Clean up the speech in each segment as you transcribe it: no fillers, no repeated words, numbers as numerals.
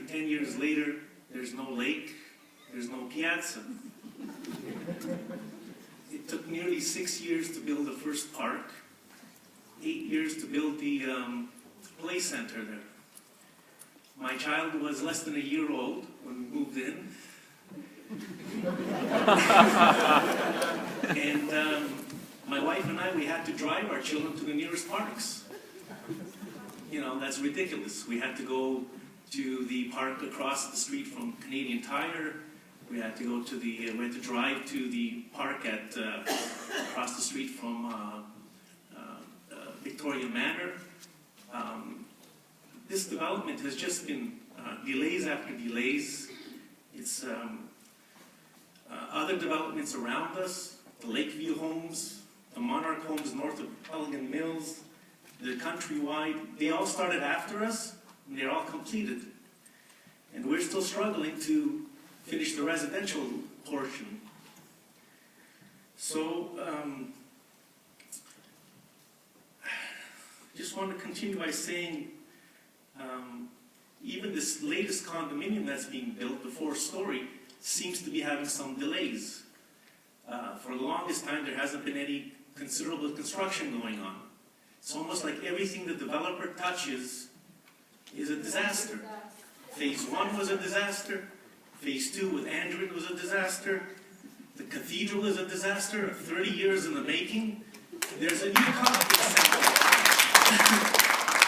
and 10 years later, there's no lake, there's no piazza. It took nearly 6 years to build the first park, 8 years to build the play center there. My child was less than a year old when we moved in. And my wife and I, we had to drive our children to the nearest parks. You know, that's ridiculous. We had to go to the park across the street from Canadian Tire. We had to go to we had to drive to the park across the street from Victoria Manor. This development has just been delays after delays. It's other developments around us, the Lakeview homes, the Monarch homes north of Pelican Mills, the Countrywide, they all started after us, and they're all completed. And we're still struggling to finish the residential portion. So, just want to continue by saying, even this latest condominium that's being built, the 4-story, seems to be having some delays. For the longest time, there hasn't been any considerable construction going on. It's almost like everything the developer touches is a disaster. Phase 1 was a disaster. Phase 2 with Andrew was a disaster. The cathedral is a disaster, 30 years in the making. There's a new Coptic center.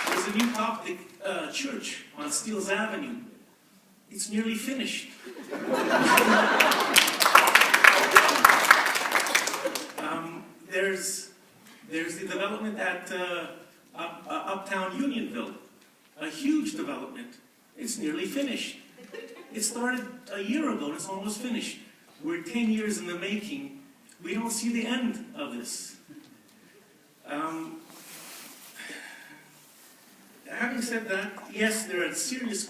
There's a new Coptic church on Steeles Avenue. It's nearly finished. There's the development at Uptown Unionville, a huge development. It's nearly finished. It started a year ago and it's almost finished. We're 10 years in the making. We don't see the end of this. Having said that, yes, there are serious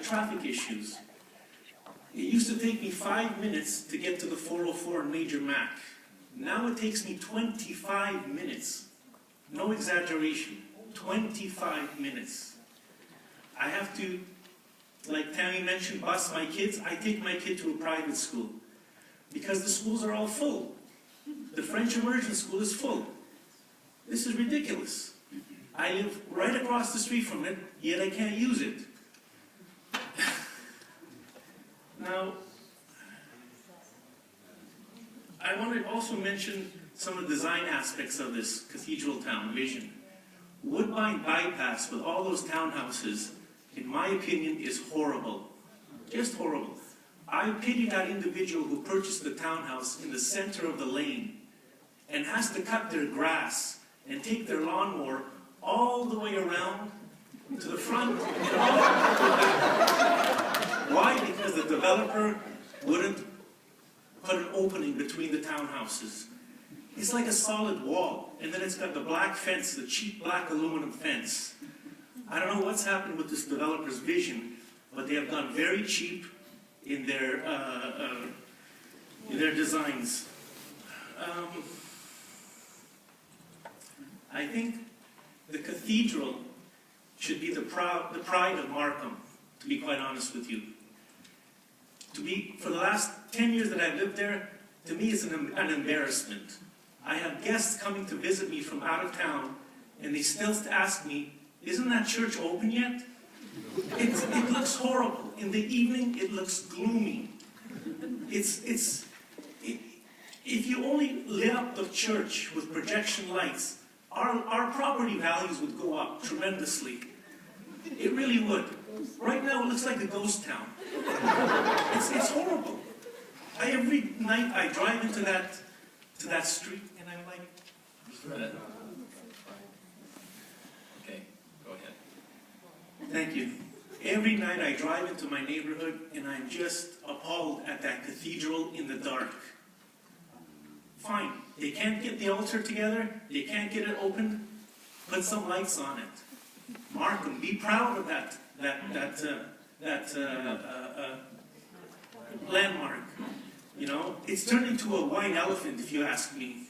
traffic issues. It used to take me 5 minutes to get to the 404 in Major Mac. Now it takes me 25 minutes. No exaggeration. 25 minutes. I have to, like Tammy mentioned, bus my kids. I take my kid to a private school because the schools are all full. The French immersion school is full. This is ridiculous. I live right across the street from it, yet I can't use it. Now, I want to also mention some of the design aspects of this Cathedraltown vision. Woodbine bypass with all those townhouses, in my opinion, is horrible. Just horrible. I pity that individual who purchased the townhouse in the center of the lane and has to cut their grass and take their lawnmower all the way around to the front and all the way back. Why? Because the developer wouldn't put an opening between the townhouses. It's like a solid wall, and then it's got the black fence, the cheap black aluminum fence. I don't know what's happened with this developer's vision, but they have gone very cheap in their designs. I think the cathedral should be the pride of Markham, to be quite honest with you. For the last 10 years that I've lived there, to me it's an embarrassment. I have guests coming to visit me from out of town, and they still ask me, isn't that church open yet? It looks horrible. In the evening, it looks gloomy. If you only lit up the church with projection lights, our property values would go up tremendously. It really would. Right now, it looks like a ghost town. It's horrible. Every night I drive into that street, and I'm like, okay, go ahead. Thank you. Every night I drive into my neighborhood, and I'm just appalled at that cathedral in the dark. Fine, they can't get the altar together, they can't get it open, put some lights on it. Markham, be proud of that landmark. You know, it's turned into a white elephant, if you ask me.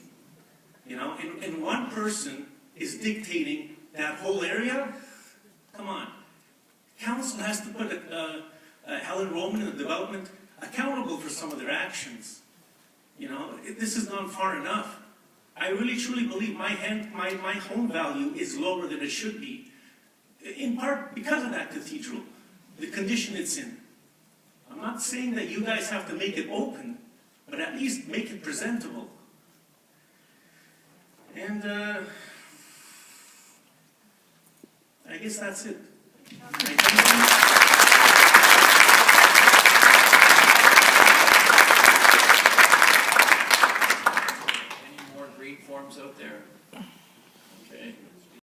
You know, and one person is dictating that whole area. Come on, council council has to put Helen Roman and the development accountable for some of their actions. You know, this has gone far enough. I really truly believe my home value is lower than it should be, in part because of that cathedral, the condition it's in. I'm not saying that you guys have to make it open, but at least make it presentable. And I guess that's it. I thank you.